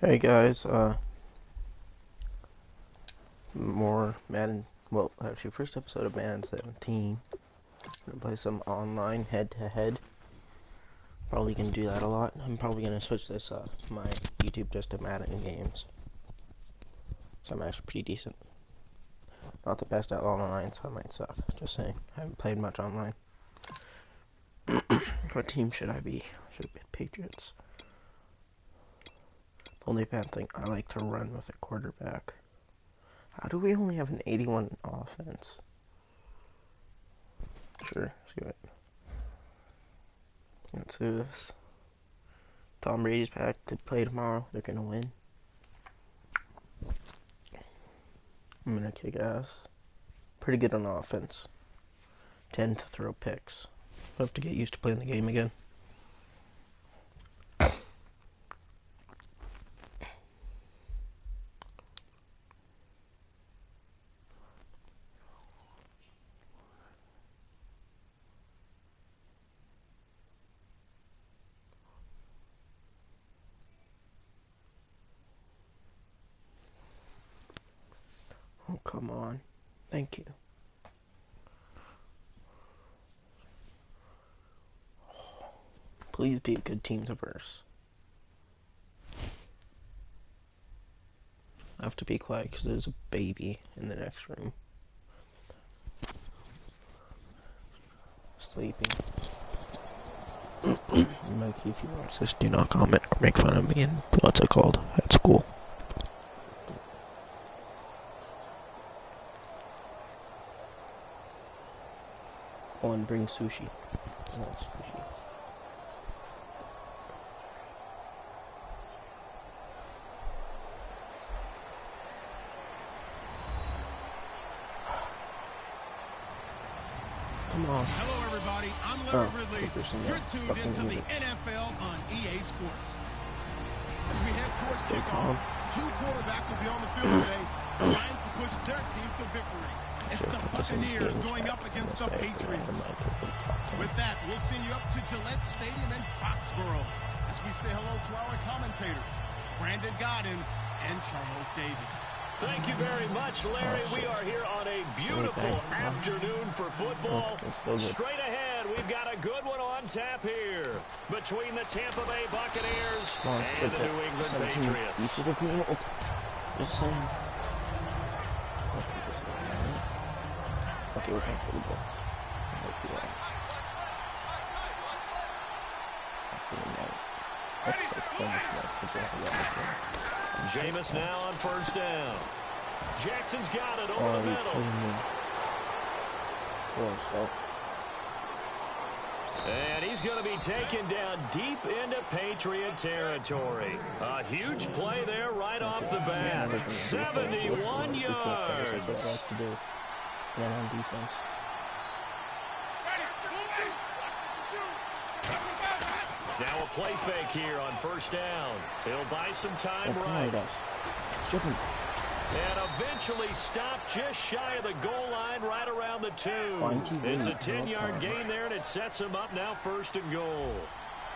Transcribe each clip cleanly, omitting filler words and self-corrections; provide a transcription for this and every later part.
Hey guys, more Madden, well, actually first episode of Madden 17. Gonna play some online head-to-head. Probably gonna do that a lot. I'm probably gonna switch this, my YouTube just to Madden games. So I'm actually pretty decent. Not the best at online, so I might suck. Just saying, I haven't played much online. What team should I be? Should be Patriots. The only bad thing, I like to run with a quarterback. How do we only have an 81 offense? Sure, let's do it. Let's do this. Tom Brady's back to play tomorrow. They're gonna win. I'm gonna kick ass. Pretty good on offense. Tend to throw picks. I have to get used to playing the game again. Oh, come on. Thank you. Please be a good team to verse. I have to be quiet because there's a baby in the next room. Sleeping. Mikey, if you watch this, do not comment or make fun of me and what's it called at school. Oh, and bring sushi. I want sushi. Come on. Hello, everybody. I'm Larry Ridley. You're tuned into the NFL on EA Sports. As we head towards kickoff, two quarterbacks will be on the field today trying to push their team to victory. It's the Buccaneers going up against the Patriots. With that, we'll send you up to Gillette Stadium in Foxborough as we say hello to our commentators, Brandon Godden and Charles Davis. Thank you very much, Larry. We are here on a beautiful afternoon for football. Straight ahead, we've got a good one on tap here between the Tampa Bay Buccaneers and the New England Patriots. Just saying. Okay, we're playing football. Jameis now on first down. Jackson's got it over the middle. And he's going to be taken down deep into Patriot territory. A huge play there right off the bat. 71 yards. On defense. Now a play fake here on first down. He'll buy some time right. And eventually stopped just shy of the goal line right around the 2. It's a 10-yard gain there, and it sets him up now first and goal.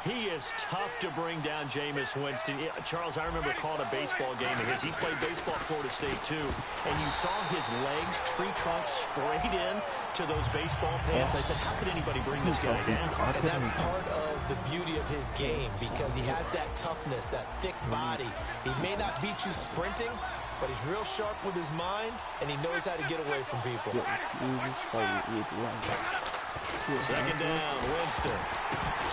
He is tough to bring down, Jameis Winston. Charles, I remember calling a baseball game of his. He played baseball at Florida State, too. And you saw his legs, tree trunks sprayed in to those baseball pants. I said, how could anybody bring this guy down? And that's part of the beauty of his game because he has that toughness, that thick body. He may not beat you sprinting, but he's real sharp with his mind, and he knows how to get away from people. Second down, Winston.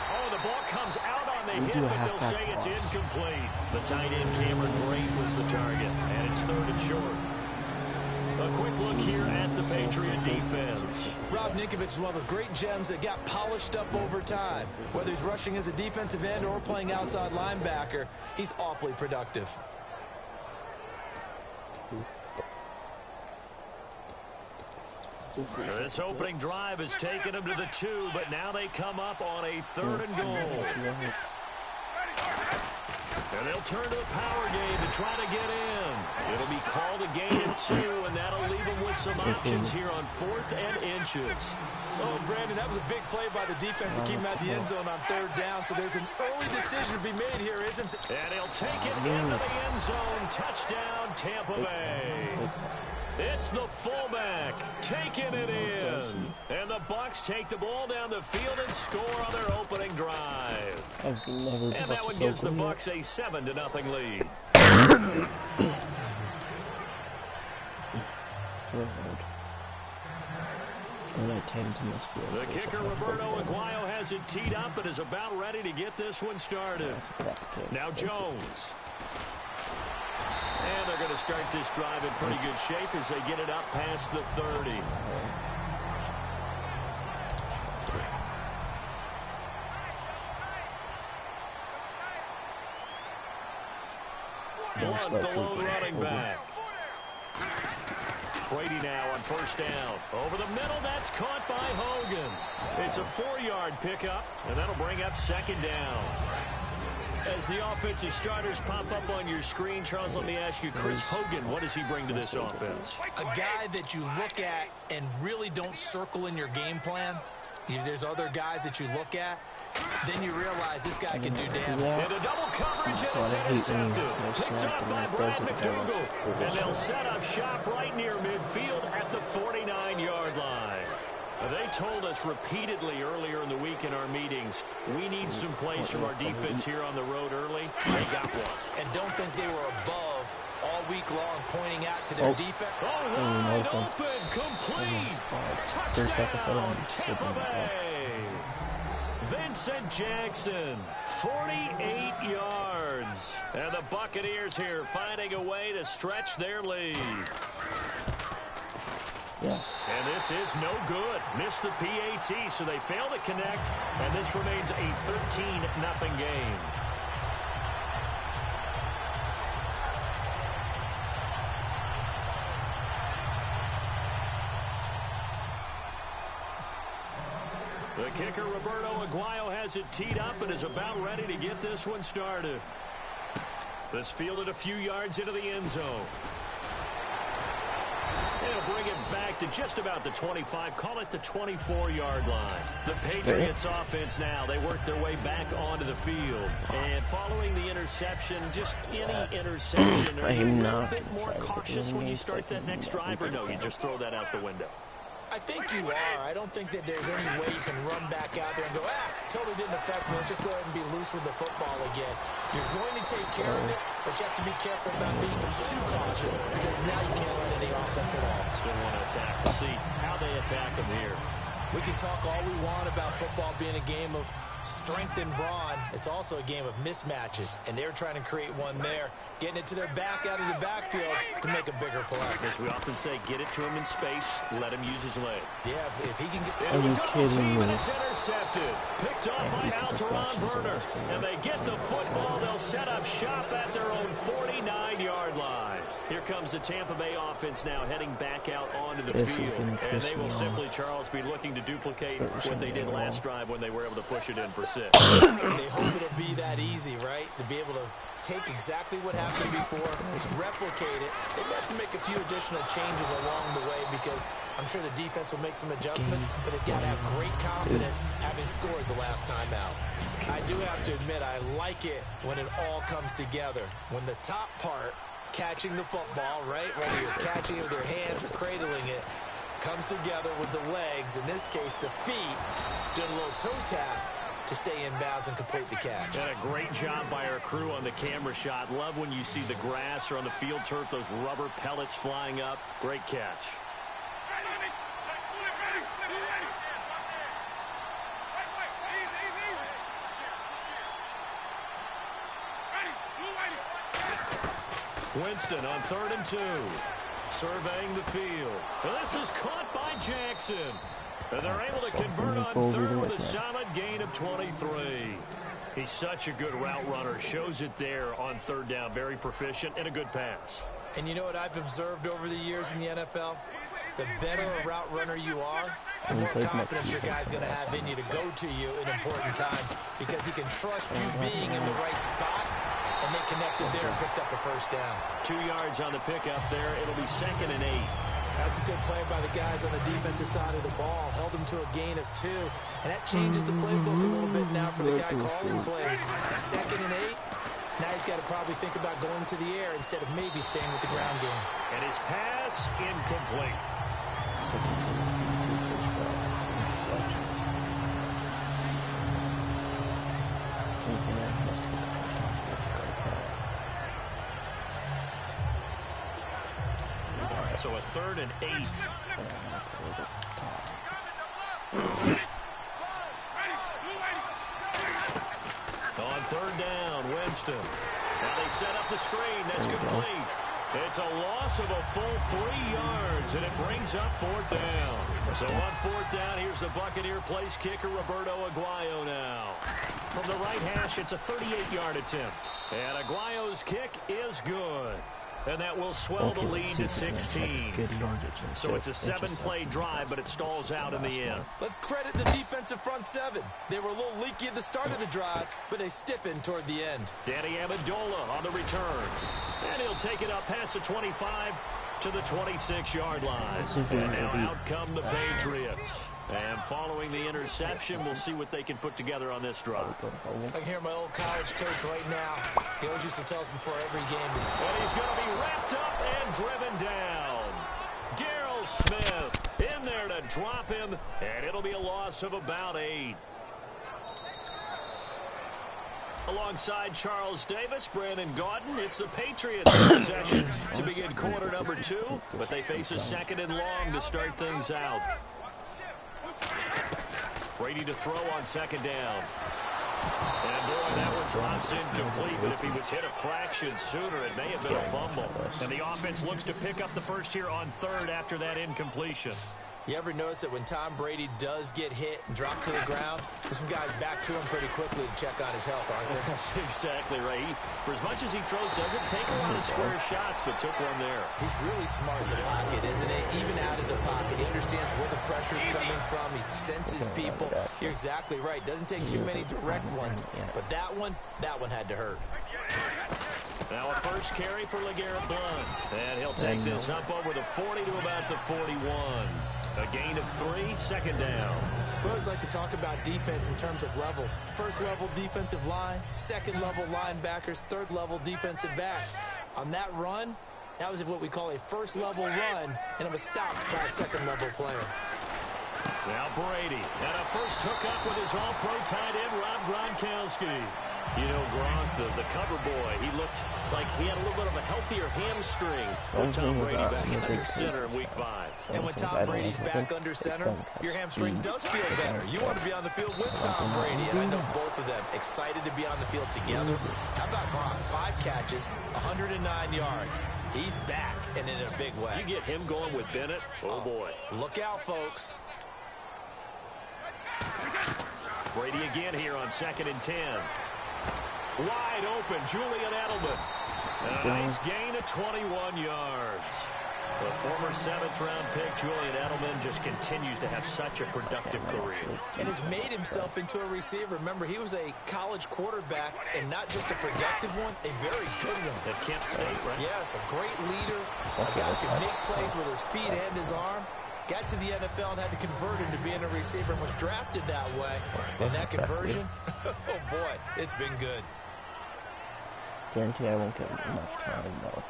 Oh, the ball comes out on the hit, but they'll say it's incomplete. The tight end, Cameron Brate, was the target, and it's third and short. A quick look here at the Patriot defense. Rob Ninkovich is one of those great gems that got polished up over time. Whether he's rushing as a defensive end or playing outside linebacker, he's awfully productive. This opening drive has taken them to the 2, but now they come up on a third and goal. And they'll turn to a power game to try to get in. It'll be called a gain of 2, and that'll leave them with some options here on 4th and inches. Oh, Brandon, that was a big play by the defense to keep him at the end zone on 3rd down, so there's an early decision to be made here, isn't there? And he'll take it into the end zone. Touchdown, Tampa Bay. It's the fullback taking it in. And the Bucs take the ball down the field and score on their opening drive. And that one gives the Bucs a 7-0 lead. The kicker, Roberto Aguayo, has it teed up and is about ready to get this one started. Now Jones. And they're going to start this drive in pretty good shape as they get it up past the 30. Blunt, the lone running back. Brady now on 1st down. Over the middle, that's caught by Hogan. It's a 4-yard pickup, and that'll bring up 2nd down. As the offensive starters pop up on your screen, Charles, let me ask you, Chris Hogan, what does he bring to this offense? A guy that you look at and really don't circle in your game plan. There's other guys that you look at, then you realize this guy can do damage. Into double coverage, and it's intercepted. Picked up by Brad McDougal. And they'll set up shop right near midfield at the 49-yard line. They told us repeatedly earlier in the week in our meetings, we need some plays from our defense here on the road early. They got one. And don't think they were above all week long pointing out to their defense. Oh, wide open, complete. Touchdown, Tampa Bay. Vincent Jackson, 48 yards. And the Buccaneers here finding a way to stretch their lead. Yes. And this is no good. Missed the PAT, so they fail to connect, and this remains a 13-0 game. The kicker, Roberto Aguayo, has it teed up and is about ready to get this one started. This fielded a few yards into the end zone. They'll bring it back to just about the 25, call it the 24-yard line. The Patriots offense now, they work their way back onto the field. And following the interception, just any interception, are you a little bit more cautious when you start that next drive, or no, you just throw that out the window? I think you are. I don't think that there's any way you can run back out there and go, totally didn't affect me. Let's just go ahead and be loose with the football again. You're going to take care of it, but you have to be careful about being too cautious because now you can't run any offense at all. Still want to attack. We'll see how they attack them here. We can talk all we want about football being a game of strength and brawn. It's also a game of mismatches, and they're trying to create one there, getting it to their back out of the backfield to make a bigger play. As we often say, get it to him in space, let him use his leg. Yeah, if he can get... Are you kidding me? It's intercepted. Picked up by Alteron Werner. And they get the football. They'll set up shop at their own 49-yard line. Here comes the Tampa Bay offense now heading back out onto the field. And they will simply, Charles, be looking to duplicate what they did last drive when they were able to push it in for 6. They hope it'll be that easy, right? To be able to take exactly what happened before, replicate it. They may have to make a few additional changes along the way because I'm sure the defense will make some adjustments, but they've got to have great confidence having scored the last time out. I do have to admit, I like it when it all comes together. When the top part, catching the football, right, whether you're catching it with your hands or cradling it, comes together with the legs, in this case the feet, doing a little toe tap to stay in bounds and complete the catch. And a great job by our crew on the camera shot. Love when you see the grass or on the field turf, those rubber pellets flying up. Great catch. Winston on 3rd and 2. Surveying the field. This is caught by Jackson. And they're able to convert on 3rd with a solid gain of 23. He's such a good route runner. Shows it there on 3rd down. Very proficient and a good pass. And you know what I've observed over the years in the NFL? The better a route runner you are, the more confidence your guy's going to have in you to go to you in important times because he can trust you being in the right spot, and and they connected there and picked up a first down. 2 yards on the pickup there. It'll be 2nd and 8. That's a good play by the guys on the defensive side of the ball. Held them to a gain of 2. And that changes the playbook a little bit now for the guy calling plays. 2nd and 8. Now he's got to probably think about going to the air instead of maybe staying with the ground game. And his pass incomplete. So a 3rd and 8. On 3rd down, Winston. Now they set up the screen. That's complete. It's a loss of a full 3 yards, and it brings up 4th down. So on 4th down, here's the Buccaneer place kicker, Roberto Aguayo now. From the right hash, it's a 38-yard attempt. And Aguayo's kick is good. And that will swell the lead to 16. So it's a 7-play drive, but it stalls out in the end. Let's credit the defensive front 7. They were a little leaky at the start of the drive, but they stiffened toward the end. Danny Amendola on the return. And he'll take it up past the 25 to the 26-yard line. And now out come the Patriots. And following the interception, we'll see what they can put together on this drive. I can hear my old college coach right now. He always used to tell us before every game. And he's going to be wrapped up and driven down. Darryl Smith in there to drop him, and it'll be a loss of about 8. Alongside Charles Davis, Brandon Gaudin, it's the Patriots in possession to begin quarter number 2, but they face a 2nd and long to start things out. Brady to throw on 2nd down. And boy, that one drops incomplete, but if he was hit a fraction sooner, it may have been a fumble. And the offense looks to pick up the first here on 3rd after that incompletion. You ever notice that when Tom Brady does get hit and drop to the ground, there's some guys back to him pretty quickly to check on his health, aren't there? That's exactly right. For as much as he throws, doesn't take a lot of square shots, but took one there. He's really smart in the pocket, isn't he? Even out of the pocket. He understands where the pressure's coming from. He senses people. You're exactly right. Doesn't take too many direct ones. But that one had to hurt. Now a first carry for LeGarrette Blount. And he'll take this up over the 40 to about the 41. A gain of 3, 2nd down. We always like to talk about defense in terms of levels. First level defensive line, 2nd level linebackers, 3rd level defensive backs. On that run, that was what we call a first level run, and it was stopped by a 2nd level player. Now Brady, and a first hookup with his all-pro tight end, Rob Gronkowski. You know, Gronk, the cover boy, he looked like he had a little bit of a healthier hamstring when Tom Brady back under center in Week 5. And when Tom Brady's back under center, your hamstring does feel better. You want to be on the field with Tom Brady, and I know both of them excited to be on the field together. How about Gronk? 5 catches, 109 yards. He's back, and in a big way. You get him going with Bennett, oh boy. Look out, folks. Brady again here on 2nd and 10. Wide open, Julian Edelman. A nice gain of 21 yards. The former 7th-round pick, Julian Edelman, just continues to have such a productive career. And has made himself into a receiver. Remember, he was a college quarterback, and not just a productive one, a very good one. At Kent State, right? Yes, a great leader, a guy who can make plays with his feet and his arm. Got to the NFL and had to convert him to being a receiver and was drafted that way. And that conversion, oh boy, it's been good. Guarantee I won't get much time though.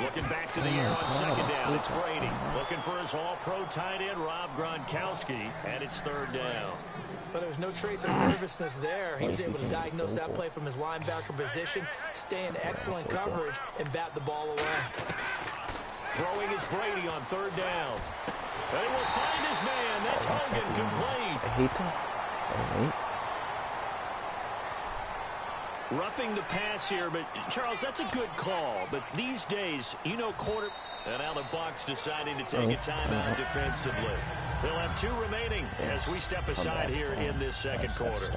Looking back to the air on 2nd down, it's Brady. Looking for his all-pro tight end, Rob Gronkowski, and it's 3rd down. But there was no trace of nervousness there. He was able to diagnose that play from his linebacker position, stay in excellent coverage, and bat the ball away. Throwing is Brady on 3rd down. They will find his man. That's Hogan, complete. I hate that. Roughing the pass here, but Charles, that's a good call. But these days, you know, and now the Bucs deciding to take a timeout defensively. They'll have 2 remaining as we step aside here in this 2nd quarter.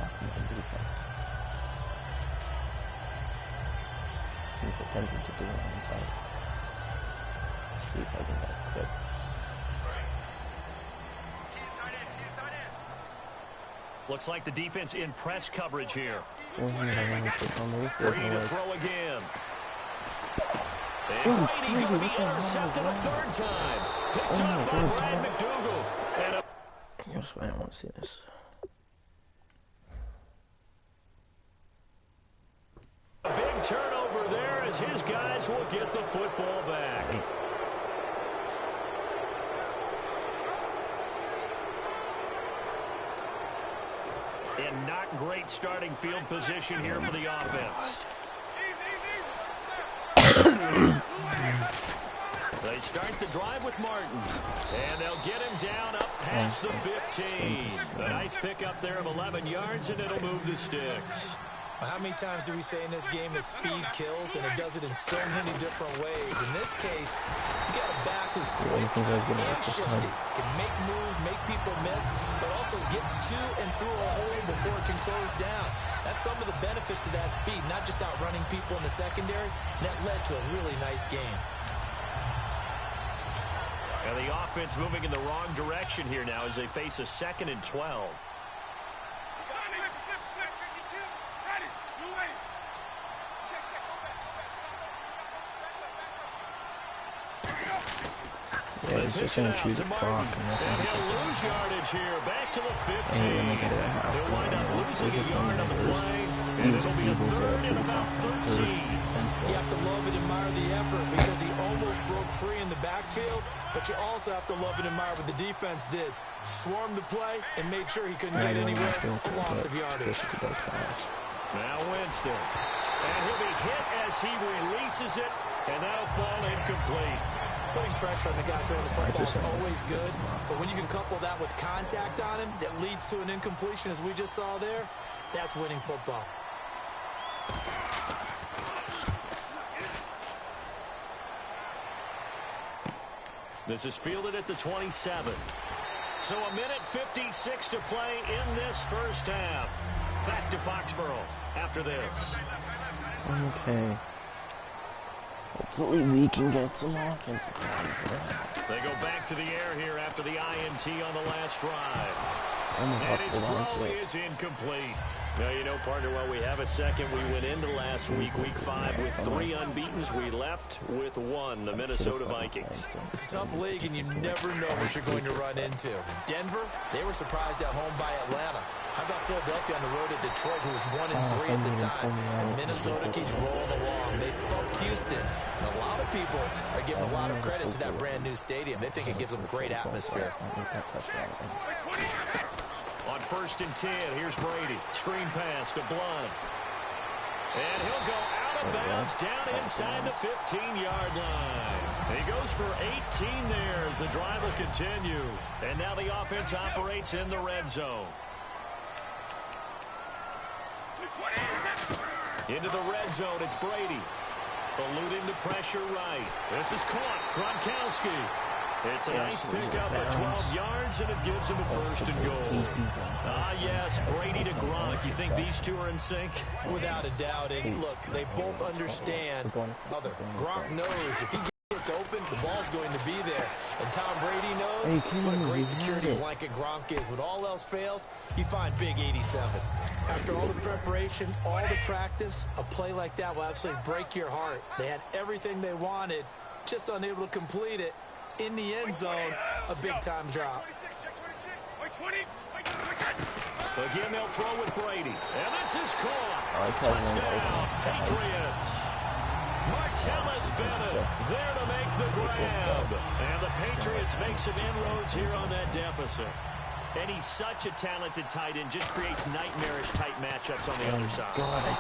See if I can get quick. Looks like the defense in press coverage here. Brady to throw again. And Brady going to be intercepted a third time. Picked up by Brad McDougal. That's why I want to see this. A big turnover there as his guys will get the football back. And not great starting field position here for the offense. They start the drive with Martin. And they'll get him down up past the 15. A nice pickup there of 11 yards, and it'll move the sticks. How many times do we say in this game that speed kills, and it does it in so many different ways? In this case, you got a back who's quick and shifty, can make moves, make people miss, but also gets to and through a hole before it can close down. That's some of the benefits of that speed, not just outrunning people in the secondary. That led to a really nice game. And the offense moving in the wrong direction here now as they face a 2nd and 12. Yeah, he's just going to choose a clock. And he'll lose yardage here. Back to the 15. He'll wind up losing a yard on the play. And it'll be a 3rd and about 13. You have to love and admire the effort because he almost broke free in the backfield. But you also have to love and admire what the defense did. Swarmed the play and made sure he couldn't get anywhere. A loss of yardage. Now Winston. And he'll be hit as he releases it. And that'll fall incomplete. Putting pressure on the guy throwing the football is always good, but when you can couple that with contact on him that leads to an incompletion, as we just saw there, that's winning football. This is fielded at the 27. So a minute 56 to play in this first half. Back to Foxborough after this. Okay. Hopefully we can get some offensive time. They go back to the air here after the INT on the last drive. And his throw is incomplete. Now, you know, partner, while we have a second, we went into last week, week 5, with 3 unbeatens. We left with 1, the Minnesota Vikings. It's a tough league, and you never know what you're going to run into. Denver, they were surprised at home by Atlanta. How about Philadelphia on the road at Detroit, who was 1-3 at the time? And Minnesota keeps rolling along. They thumped Houston. And a lot of people are giving a lot of credit to that brand-new stadium. They think it gives them great atmosphere. On 1st and 10, here's Brady. Screen pass to Blunt. And he'll go out of bounds down inside the 15-yard line. He goes for 18 there as the drive will continue. And now the offense operates in the red zone. Into the red zone, it's Brady. Eluding the pressure right. This is caught. Gronkowski. It's a nice pickup at 12 yards, and it gives him a 1st and goal. Ah, yes, Brady to Gronk. You think these two are in sync? Without a doubt. And look, they both understand. Gronk knows if he gets open, the ball's going to be there. And Tom Brady knows what a great security blanket Gronk is. When all else fails, you find big 87. After all the preparation, all the practice, a play like that will absolutely break your heart. They had everything they wanted, just unable to complete it. In the end zone, a big-time drop. Again, they'll throw with Brady. And this is caught. Touchdown, Patriots. Martellus Bennett there to make the grab. And the Patriots make some inroads here on that deficit. And he's such a talented tight end, just creates nightmarish-type matchups on the other side.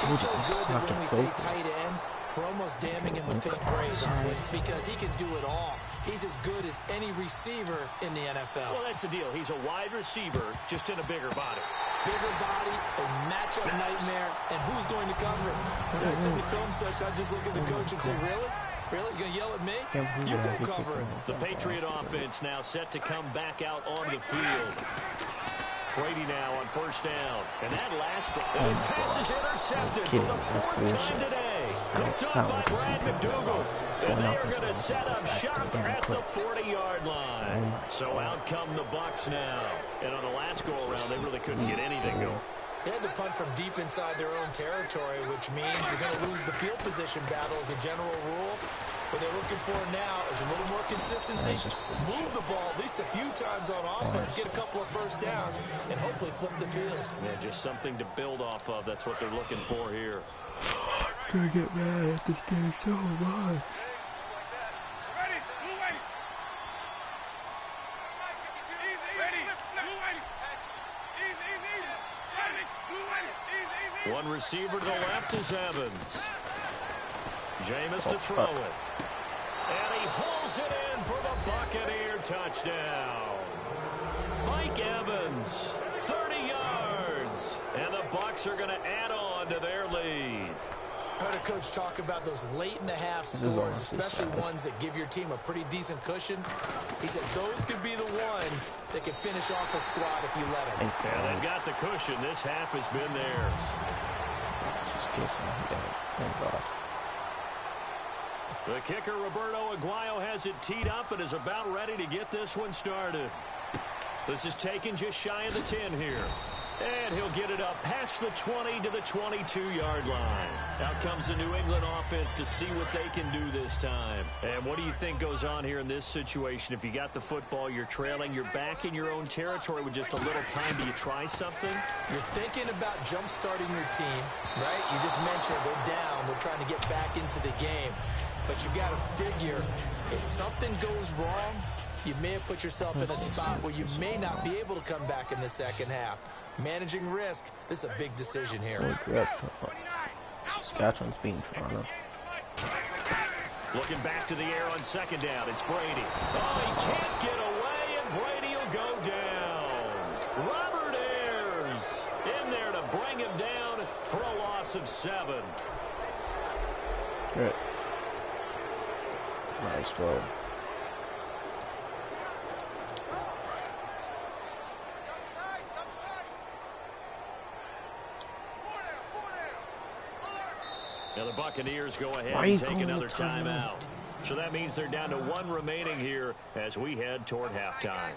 He's so good that when we say tight end, we're almost damning him with faint praise, aren't we? Because he can do it all. He's as good as any receiver in the NFL. Well, that's the deal. He's a wide receiver, just in a bigger body. Bigger body, a matchup nightmare, and who's going to cover him? When I send the film session, I just look at the coach and say, really? Really? You going to yell at me? You go cover him. The Patriot offense now set to come back out on the field. Brady now on 1st down. And that last drive, his pass is intercepted for the 4th time today. Hooked on by Brad McDougal. And they are going to set up shop at the 40-yard line. So out come the Bucs now. And on the last go-around, they really couldn't get anything going. They had to punt from deep inside their own territory, which means you're going to lose the field position battle as a general rule. What they're looking for now is a little more consistency. Move the ball at least a few times on offense, get a couple of first downs, and hopefully flip the field. Yeah, just something to build off of. That's what they're looking for here. I'm gonna get mad at this game so much. One receiver to the left is Evans. Jameis to throw it. And he pulls it in for the Buccaneer touchdown. Mike Evans, 30 yards. And the Bucs are going to add on to their lead. I heard a coach talk about those late-in-the-half scores, especially ones that give your team a pretty decent cushion. He said those could be the ones that can finish off a squad if you let them. And they've got the cushion. This half has been theirs. Thank God. The kicker, Roberto Aguayo, has it teed up and is about ready to get this one started. This is taken just shy of the 10 here. And he'll get it up past the 20 to the 22-yard line. Out comes the New England offense to see what they can do this time. And what do you think goes on here in this situation? If you got the football, you're trailing, you're back in your own territory with just a little time. Do you try something? You're thinking about jump-starting your team, right? You just mentioned they're down. They're trying to get back into the game. But you got to figure, if something goes wrong, you may have put yourself in a spot where you may not be able to come back in the second half. Managing risk, this is a big decision here. Saskatchewan's beating Toronto. Looking back to the air on second down, it's Brady. Oh, he can't get away, and Brady will go down. Robert Ayers in there to bring him down for a loss of 7. Good. Nice ball. Now the Buccaneers go ahead and take another timeout. So that means they're down to 1 remaining here as we head toward halftime.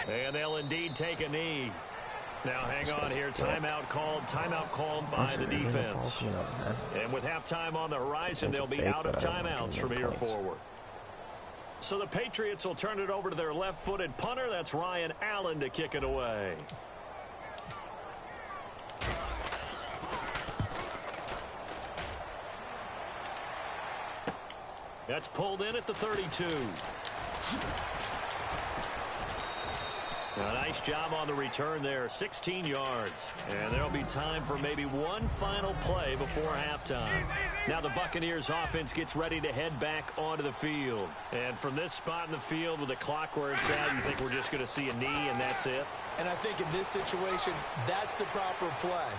And they'll indeed take a knee. Now hang on here. Timeout called by the defense. And with halftime on the horizon, they'll be out of timeouts from here forward. So the Patriots will turn it over to their left-footed punter. That's Ryan Allen to kick it away. That's pulled in at the 32. A nice job on the return there, 16 yards. And there'll be time for maybe one final play before halftime. Now the Buccaneers offense gets ready to head back onto the field. And from this spot in the field with the clock where it's at, you think we're just going to see a knee and that's it? And I think in this situation, that's the proper play.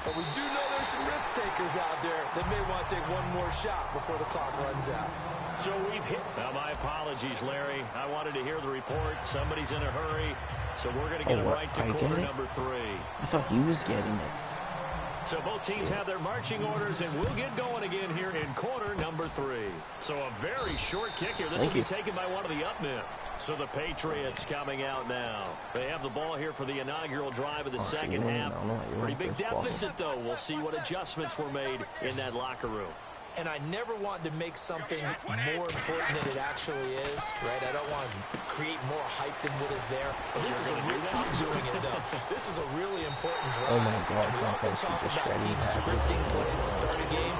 But we do know there's some risk takers out there that may want to take one more shot before the clock runs out. So we've hit. Now, my apologies, Larry. I wanted to hear the report. Somebody's in a hurry. So we're going to get it right to quarter number 3. I thought he was getting it. So both teams have their marching orders, and we'll get going again here in quarter number 3. So a very short kick here. This will be taken by one of the up men. So the Patriots coming out now. They have the ball here for the inaugural drive of the second half. Pretty big deficit, though. We'll see what adjustments were made in that locker room. And I never want to make something more important than it actually is, right? I don't want to create more hype than what is there. But this is a real, I'm doing it, though. This is a really important drive. Oh, my God. And we often talk about teams scripting plays to start a game.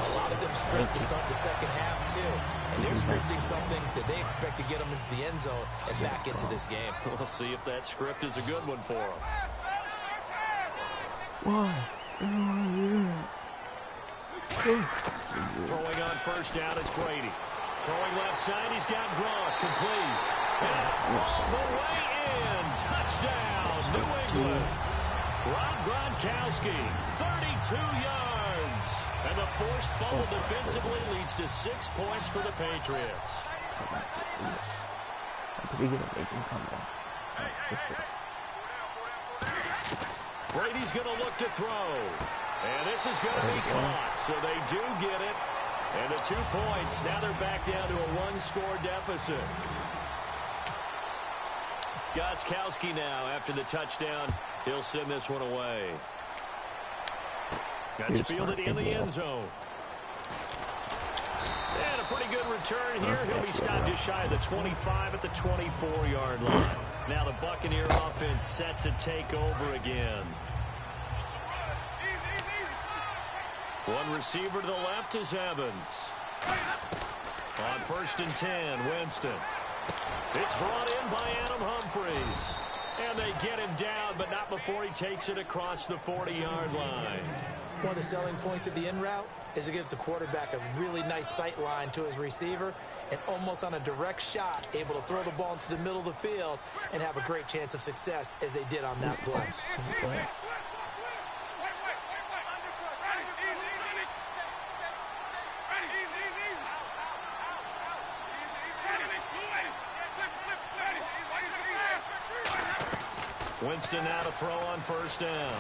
A lot of them script to start the second half, too. And they're scripting something that they expect to get them into the end zone and back into this game. We'll see if that script is a good one for them. Whoa. Throwing on first down is Brady. Throwing left side, he's got Gronk complete. And the way in, touchdown, New England. Rob Gronkowski, 32 yards. And the forced fumble defensively leads to 6 points for the Patriots. I'm pretty good at making comebacks. Brady's going to look to throw. And this is going to be caught. So they do get it. And the 2 points. Now they're back down to a 1-score deficit. Gostkowski now, after the touchdown, he'll send this one away. That's fielded in the end zone. And a pretty good return here. He'll be stopped just shy of the 25 at the 24-yard line. Now the Buccaneer offense set to take over again. One receiver to the left is Evans. On 1st and 10, Winston. It's brought in by Adam Humphries. And they get him down, but not before he takes it across the 40-yard line. One of the selling points of the in route is it gives the quarterback a really nice sight line to his receiver and almost on a direct shot able to throw the ball into the middle of the field and have a great chance of success as they did on that play. Winston now to throw on 1st down.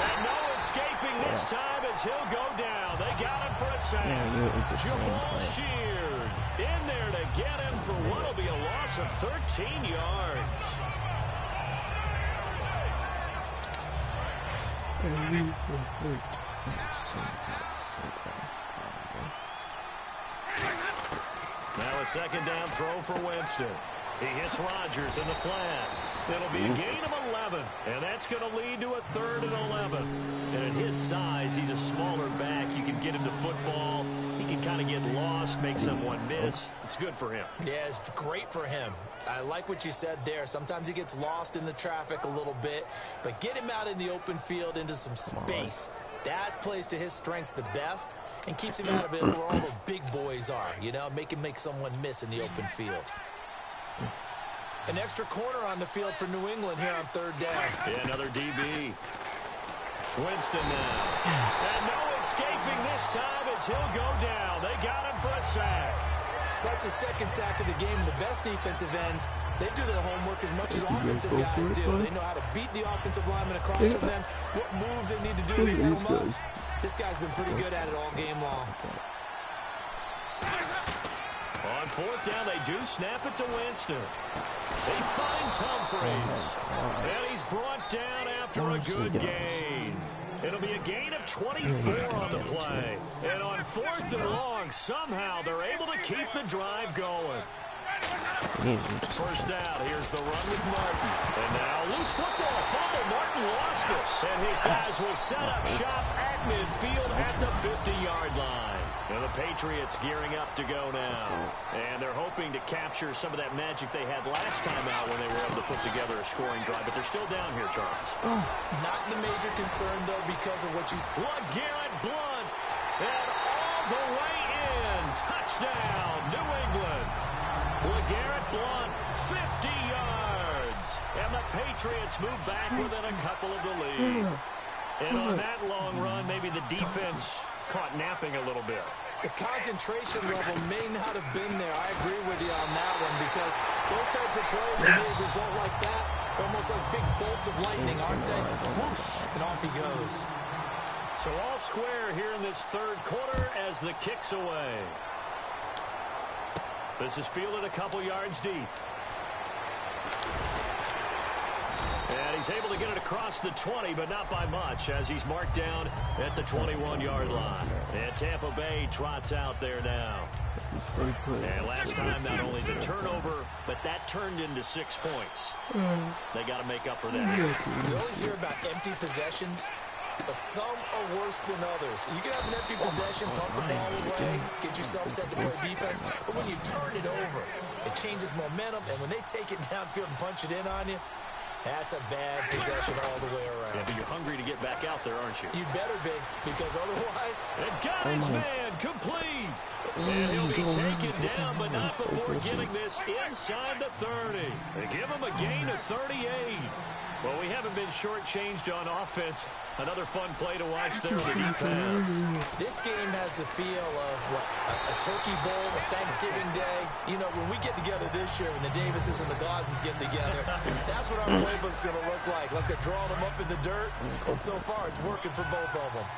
And no escaping this time as he'll go down. They got him for a sack. Jamal Sheard in there to get him for what will be a loss of 13 yards. Now a 2nd down throw for Winston. He hits Rodgers in the flat. It'll be a gain of 11, and that's going to lead to a 3rd and 11. And at his size, he's a smaller back. You can get him to football. He can kind of get lost, make someone miss. It's good for him. Yeah, it's great for him. I like what you said there. Sometimes he gets lost in the traffic a little bit, but get him out in the open field into some space. That plays to his strengths the best and keeps him out of it where all the big boys are, you know, make someone miss in the open field. An extra corner on the field for New England here on 3rd down. Yeah, another DB. Winston now. And no escaping this time as he'll go down. They got him for a sack. That's his 2nd sack of the game. The best defensive ends, they do their homework as much as offensive guys do. They know how to beat the offensive lineman across from them, what moves they need to do to set them up. This guy's been pretty good at it all game long. On 4th down, they do snap it to Winston. He finds Humphries. And he's brought down after a good gain. It'll be a gain of 24 on the play. And on 4th and long, somehow they're able to keep the drive going. 1st down, here's the run with Martin. And now loose football. Fumble. Martin lost it. And his guys will set up shop at midfield at the 50-yard line. And the Patriots gearing up to go now. And they're hoping to capture some of that magic they had last time out when they were able to put together a scoring drive. But they're still down here, Charles. Not the major concern, though, because of what you... LeGarrette Blount. And all the way in. Touchdown, New England. LeGarrette Blount, 50 yards. And the Patriots move back within a couple of the lead. And on that long run, maybe the defense caught napping a little bit. The concentration level may not have been there. I agree with you on that one because those types of plays that may result like that, almost like big bolts of lightning, aren't they? Whoosh, and off he goes. So all square here in this 3rd quarter as the kick's away. This is fielded a couple yards deep. And he's able to get it across the 20, but not by much, as he's marked down at the 21-yard line. And Tampa Bay trots out there now. And last time, not only the turnover, but that turned into 6 points. They got to make up for that. You always hear about empty possessions, but some are worse than others. You can have an empty possession, pump the ball away, get yourself set to play defense, but when you turn it over, it changes momentum, and when they take it downfield and punch it in on you, that's a bad possession all the way around. Yeah, but you're hungry to get back out there, aren't you? You better be, because otherwise... And got his man complete. And he'll be taken down, but not before getting this inside the 30. They give him a gain of 38. Well, we haven't haven't been shortchanged on offense. Another fun play to watch there on the deep pass. This game has the feel of what, a turkey bowl, a Thanksgiving day. You know, when we get together this year, when the Davises and the Gardens get together, that's what our playbook's going to look like. Like they're drawing them up in the dirt, and so far it's working for both of them.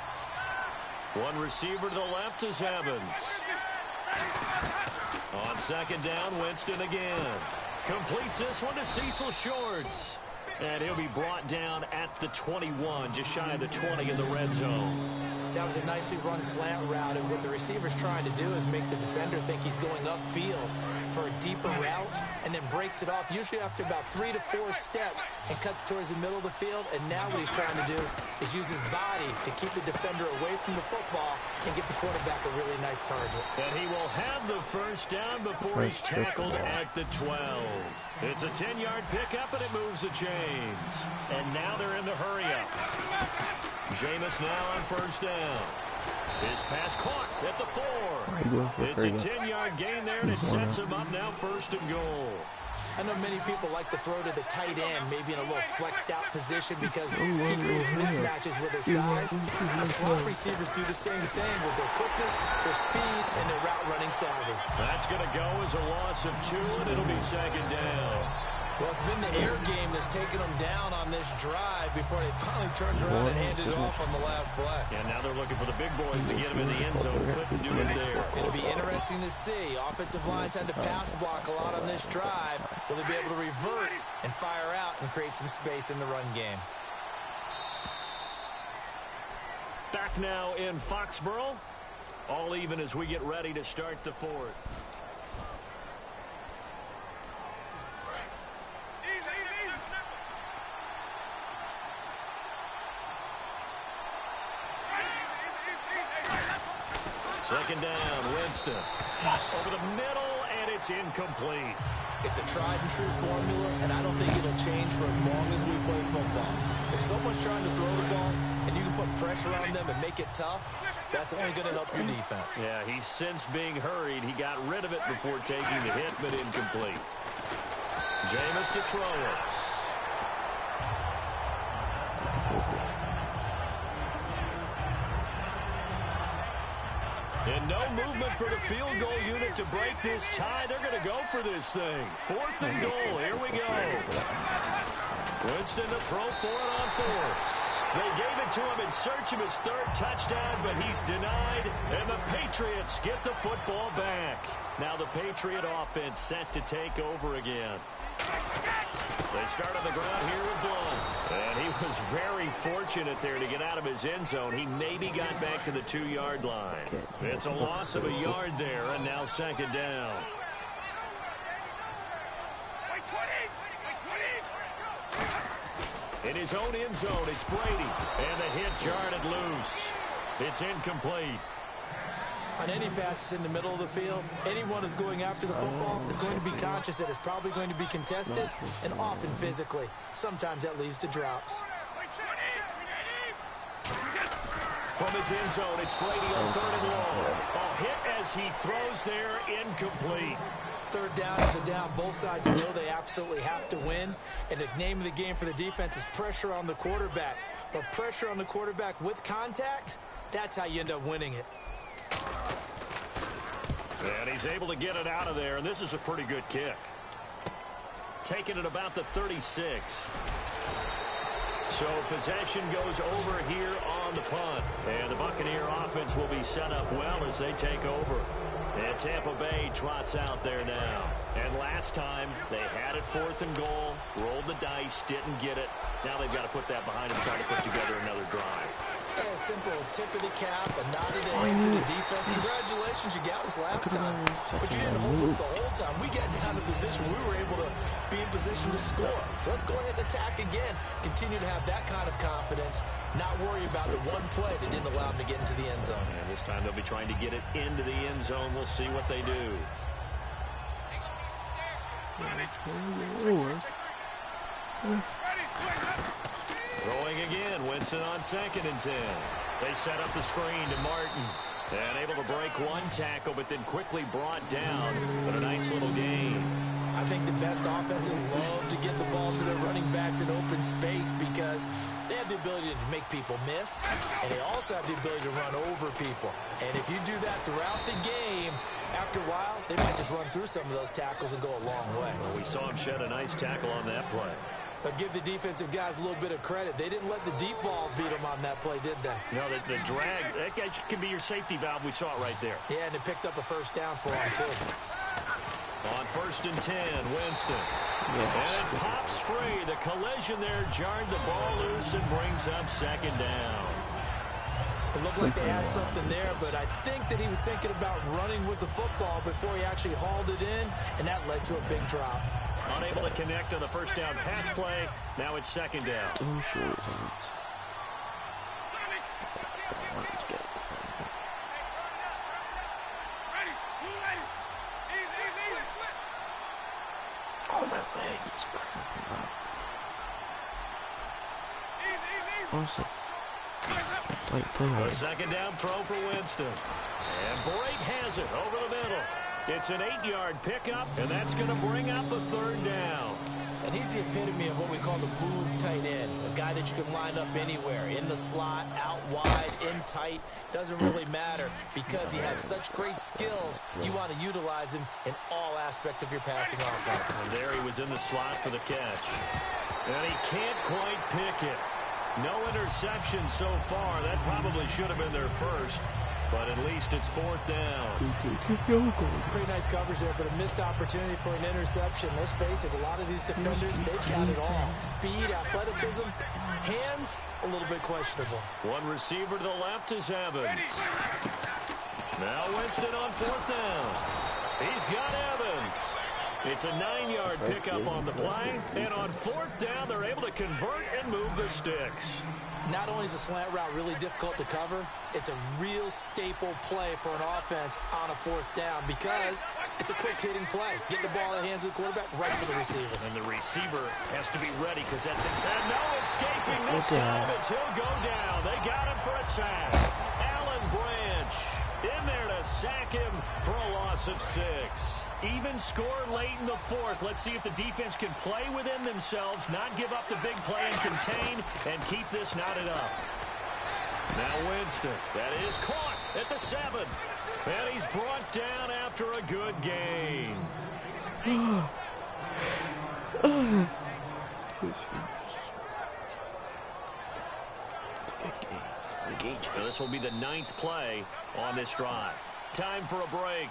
One receiver to the left is Evans. On second down, Winston again. Completes this one to Cecil Shorts. And he'll be brought down at the 21, just shy of the 20 in the red zone. That was a nicely run slant route, and what the receiver's trying to do is make the defender think he's going upfield for a deeper route, and then breaks it off, usually after about 3 to 4 steps, and cuts towards the middle of the field. And now what he's trying to do is use his body to keep the defender away from the football and get the quarterback a really nice target. And he will have the first down before he's tackled at the 12. It's a 10-yard pickup, and it moves the chains. And now they're in the hurry-up. Jameis now on first down. His pass caught at the 4. It's a 10-yard gain there, and it sets him up now first and goal. I know many people like to throw to the tight end, maybe in a little flexed out position because he creates mismatches with his size. The slot receivers do the same thing with their quickness, their speed, and their route running savvy. That's going to go as a loss of 2, and it'll be second down. Well, it's been the air game that's taken them down on this drive before they finally turned around and handed it off on the last play. And now they're looking for the big boys to get him in the end zone. Couldn't do it there. It'll be interesting to see. Offensive lines had to pass block a lot on this drive. Will they be able to revert and fire out and create some space in the run game? Back now in Foxborough. All even as we get ready to start the 4th. Second down, Winston. Over the middle, and it's incomplete. It's a tried-and-true formula, and I don't think it'll change for as long as we play football. If someone's trying to throw the ball, and you can put pressure on them and make it tough, that's only going to help your defense. Yeah, he's since being hurried. He got rid of it before taking the hit, but incomplete. Jameis to throw it. And no movement for the field goal unit to break this tie. They're going to go for this thing. 4th and goal. Here we go. Winston to throw for it on 4th. They gave it to him in search of his 3rd touchdown, but he's denied. And the Patriots get the football back. Now the Patriot offense set to take over again. They start on the ground here with Blount. And he was very fortunate there to get out of his end zone. He maybe got back to the 2-yard line. It's a loss of a yard there, and now second down. In his own end zone, it's Brady. And the hit jarred it loose. It's incomplete. On any passes in the middle of the field, anyone who's going after the football is going to be conscious that it's probably going to be contested and often physically. Sometimes that leads to drops. From his end zone, it's Brady on 3rd and long. A hit as he throws there, incomplete. 3rd down is a down. Both sides know they absolutely have to win. And the name of the game for the defense is pressure on the quarterback. But pressure on the quarterback with contact, that's how you end up winning it. And he's able to get it out of there, and this is a pretty good kick. Taking it about the 36. So possession goes over here on the punt. And the Buccaneer offense will be set up well as they take over. And Tampa Bay trots out there now. And last time, they had it 4th and goal, rolled the dice, didn't get it. Now they've got to put that behind them, try to put together another drive. A simple tip of the cap, a nod of the head to the defense. Congratulations, you got us last time. But you didn't hold us the whole time. We got down to position. We were able to be in position to score. Let's go ahead and attack again. Continue to have that kind of confidence. Not worry about the one play that didn't allow them to get into the end zone. And this time they'll be trying to get it into the end zone. We'll see what they do. Throwing again, Winston on 2nd and 10. They set up the screen to Martin. And able to break one tackle, but then quickly brought down. But a nice little gain. I think the best offenses love to get the ball to their running backs in open space because they have the ability to make people miss, and they also have the ability to run over people. And if you do that throughout the game, after a while, they might just run through some of those tackles and go a long way. Well, we saw him shed a nice tackle on that play. But give the defensive guys a little bit of credit. They didn't let the deep ball beat them on that play, did they? No, the drag, that guy can be your safety valve. We saw it right there. Yeah, and it picked up a first down for him, too. On 1st and 10, Winston. Yeah. And it pops free. The collision there jarred the ball loose and brings up 2nd down. It looked like they had something there, but I think that he was thinking about running with the football before he actually hauled it in, and that led to a big drop. Unable to connect on the first down pass play. Now it's 2nd down. Oh, sure. Oh, my leg is cramping up. Honestly. Play a 2nd down throw for Winston. And Brake has it over the middle. It's an 8-yard pickup, and that's going to bring up a 3rd down. And he's the epitome of what we call the move tight end, a guy that you can line up anywhere, in the slot, out wide, in tight, doesn't really matter because he has such great skills. You want to utilize him in all aspects of your passing offense. And there he was in the slot for the catch. And he can't quite pick it. No interception so far. That probably should have been their first. But at least it's 4th down. Pretty nice coverage there, but a missed opportunity for an interception. Let's face it, a lot of these defenders, they've got it all. Speed, athleticism, hands, a little bit questionable. One receiver to the left is Evans. Now Winston on 4th down. He's got Evans. It's a 9-yard pickup on the play, and on 4th down, they're able to convert and move the sticks. Not only is a slant route really difficult to cover, it's a real staple play for an offense on a 4th down because it's a quick-hitting play. Get the ball in the hands of the quarterback right to the receiver. And the receiver has to be ready because and no escaping this time as he'll go down. They got him for a sack. Alan Branch in there to sack him for a loss of 6. Even score late in the 4th. Let's see if the defense can play within themselves, not give up the big play and contain, and keep this knotted up. Now Winston. That is caught at the 7. And he's brought down after a good gain. Now this will be the 9th play on this drive. Time for a break.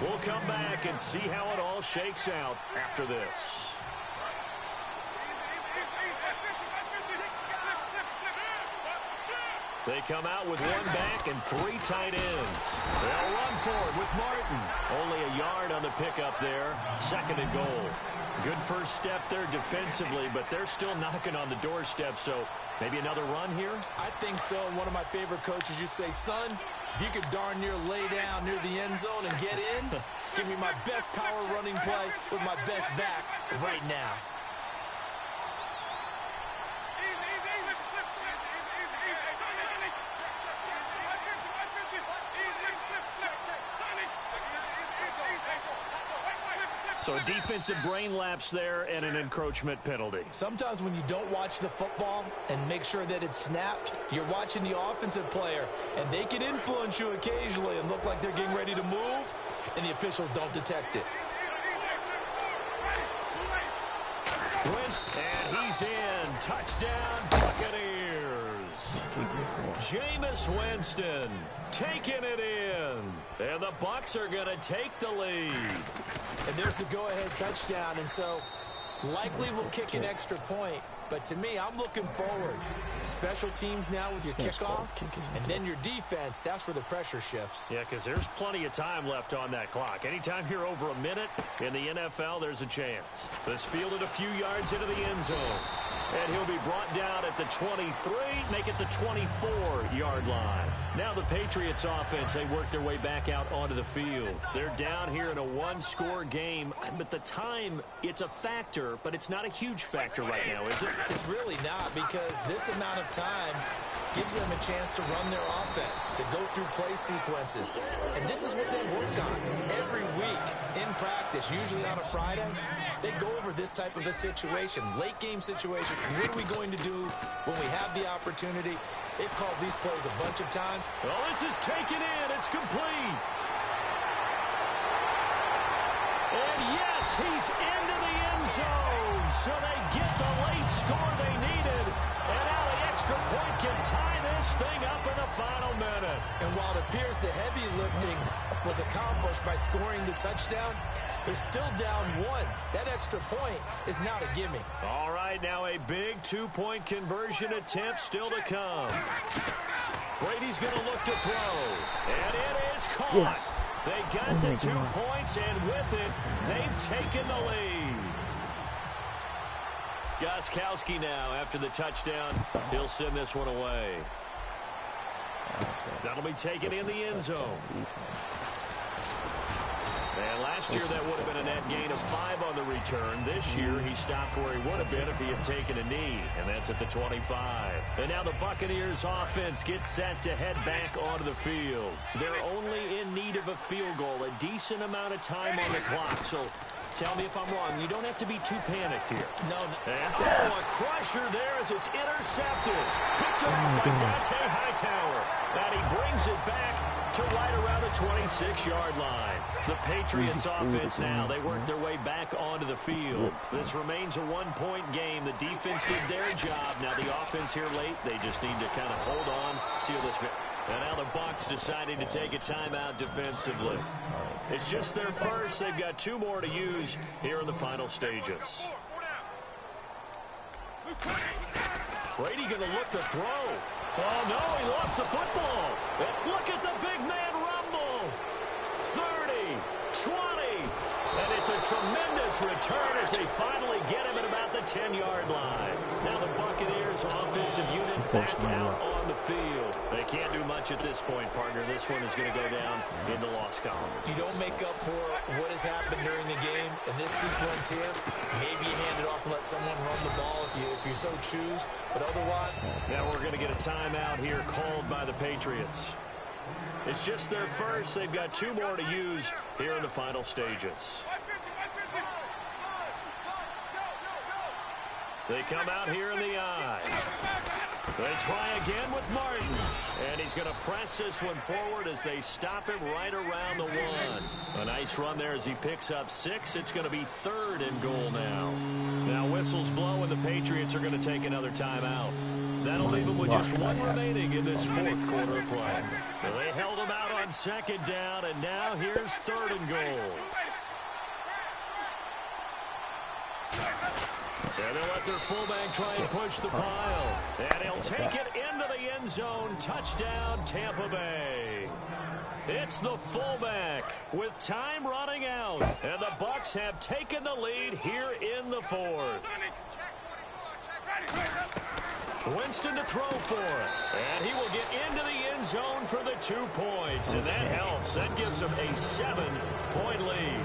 We'll come back and see how it all shakes out after this. They come out with 1 back and 3 tight ends. They'll run forward with Martin. Only a yard on the pickup there. 2nd and goal. Good first step there defensively, but they're still knocking on the doorstep, so maybe another run here? I think so. One of my favorite coaches used to say, son, if you could darn near lay down near the end zone and get in, give me my best power running play with my best back right now. So a defensive brain lapse there and an encroachment penalty. Sometimes when you don't watch the football and make sure that it's snapped, you're watching the offensive player, and they can influence you occasionally and look like they're getting ready to move, and the officials don't detect it. And he's in. Touchdown, Buccaneers. Jameis Winston taking it in. And the Bucs are going to take the lead. And there's the go-ahead touchdown, and so likely will kick an extra point. But to me, I'm looking forward. Special teams now with your kickoff, and then your defense, that's where the pressure shifts. Yeah, because there's plenty of time left on that clock. Anytime you're over a minute in the NFL, there's a chance. This fielded a few yards into the end zone. And he'll be brought down at the 23, make it the 24-yard line. Now the Patriots offense, they work their way back out onto the field. They're down here in a 1-score game, but the time, it's a factor, but it's not a huge factor right now, is it? It's really not, because this amount of time gives them a chance to run their offense, to go through play sequences. And this is what they work on every week in practice, usually on a Friday. They go over this type of a situation, late game situation. What are we going to do when we have the opportunity? They've called these plays a bunch of times. Well, this is taken in. It's complete. And yes, he's into the end zone. So they get the late score they needed. And now the extra point can tie this thing up in the final minute. And while it appears the heavy lifting was accomplished by scoring the touchdown, they're still down one. That extra point is now a gimme. All right, now a big two-point conversion attempt still to come. Brady's going to look to throw. And it is caught. Yes. They got the 2 points, and with it, they've taken the lead. Gostkowski now, after the touchdown, he'll send this one away. That'll be taken in the end zone. And last year, that would have been a net gain of 5 on the return. This year, he stopped where he would have been if he had taken a knee, and that's at the 25. And now the Buccaneers offense gets set to head back onto the field. They're only in need of a field goal, a decent amount of time on the clock. So tell me if I'm wrong. You don't have to be too panicked here. No. And, a crusher there as it's intercepted. Picked up by Dante Hightower. And he brings it back to right around the 26-yard line. The Patriots offense now, they work their way back onto the field. This remains a one-point game. The defense did their job. Now the offense here late, they just need to kind of hold on, seal this. And now the Bucs deciding to take a timeout defensively. It's just their first. They've got 2 more to use here in the final stages. Brady going to look to throw. Oh, no, he lost the football. And look at the big man rumble. 30, 20. And it's a tremendous return as they finally get him at about the 10-yard line. Now the Buccaneers offensive unit back out on the field. They can't do much at this point, partner. This one is going to go down in the loss column. You don't make up for what has happened during the game. In this sequence here, maybe you hand it off and let someone run the ball if you so choose. But otherwise, now we're going to get a timeout here called by the Patriots. It's just their first. They've got 2 more to use here in the final stages. They come out here in the eye. They try again with Martin. And he's going to press this one forward as they stop him right around the 1. A nice run there as he picks up 6. It's going to be 3rd and goal now. Now whistles blow and the Patriots are going to take another timeout. That'll leave them with just 1 remaining in this 4th quarter of play. So they held him out on 2nd down, and now here's 3rd and goal. And they'll let their fullback try and push the pile. And he'll take it into the end zone. Touchdown, Tampa Bay. It's the fullback with time running out. And the Bucs have taken the lead here in the 4th. Winston to throw for it. And he will get into the end zone for the 2 points. And that helps. That gives him a 7-point lead.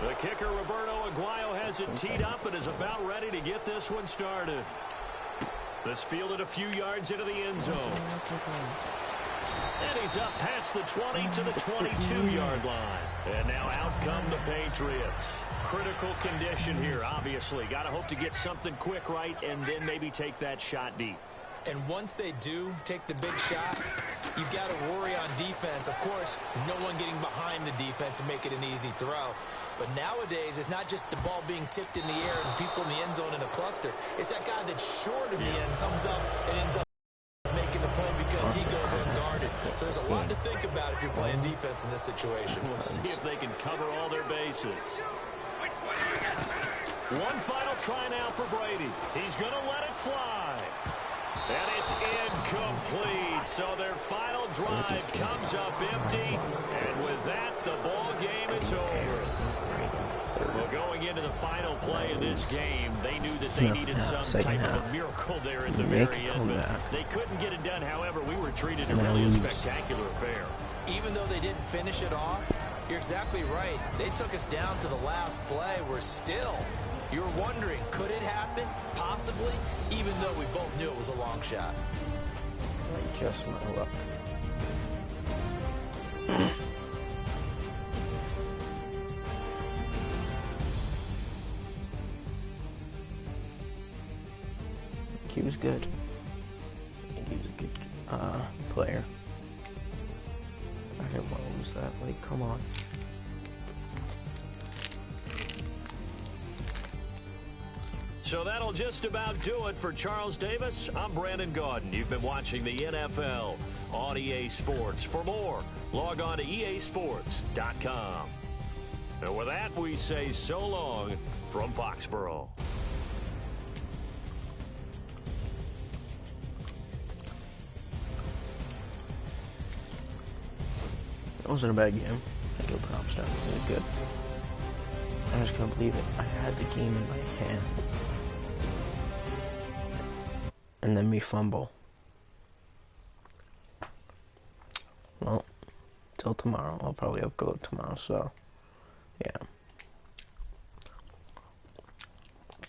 The kicker, Roberto Aguayo, has it teed up and is about ready to get this one started. This fielded a few yards into the end zone. And he's up past the 20 to the 22-yard line. And now out come the Patriots. Critical condition here, obviously. Got to hope to get something quick right and then maybe take that shot deep. And once they do take the big shot, you've got to worry on defense. Of course, no one getting behind the defense and make it an easy throw. But nowadays, it's not just the ball being tipped in the air and people in the end zone in a cluster. It's that guy that's short of the end, comes up and ends up making the play because he goes unguarded. So there's a lot to think about if you're playing defense in this situation. We'll see if they can cover all their bases. One final try now for Brady. He's going to let it fly. And it's incomplete. So their final drive comes up empty. And with that, the ball game is over. Well, going into the final play of this game, they knew that they needed some type of a miracle there at the very end. But they couldn't get it done. However, we were treated to really a spectacular affair. Even though they didn't finish it off, you're exactly right. They took us down to the last play. We're still You're wondering, could it happen? Possibly, even though we both knew it was a long shot. Just my luck. He was good. He was a good player. I didn't want to lose that. Like, come on. So that'll just about do it for Charles Davis. I'm Brandon Gaudin. You've been watching the NFL on EA Sports. For more, log on to easports.com. And with that, we say so long from Foxborough. It wasn't a bad game. I give props down. It was good. I just couldn't believe it. I had the game in my hand. And then we fumble. Well, till tomorrow. I'll probably have to go tomorrow, so yeah.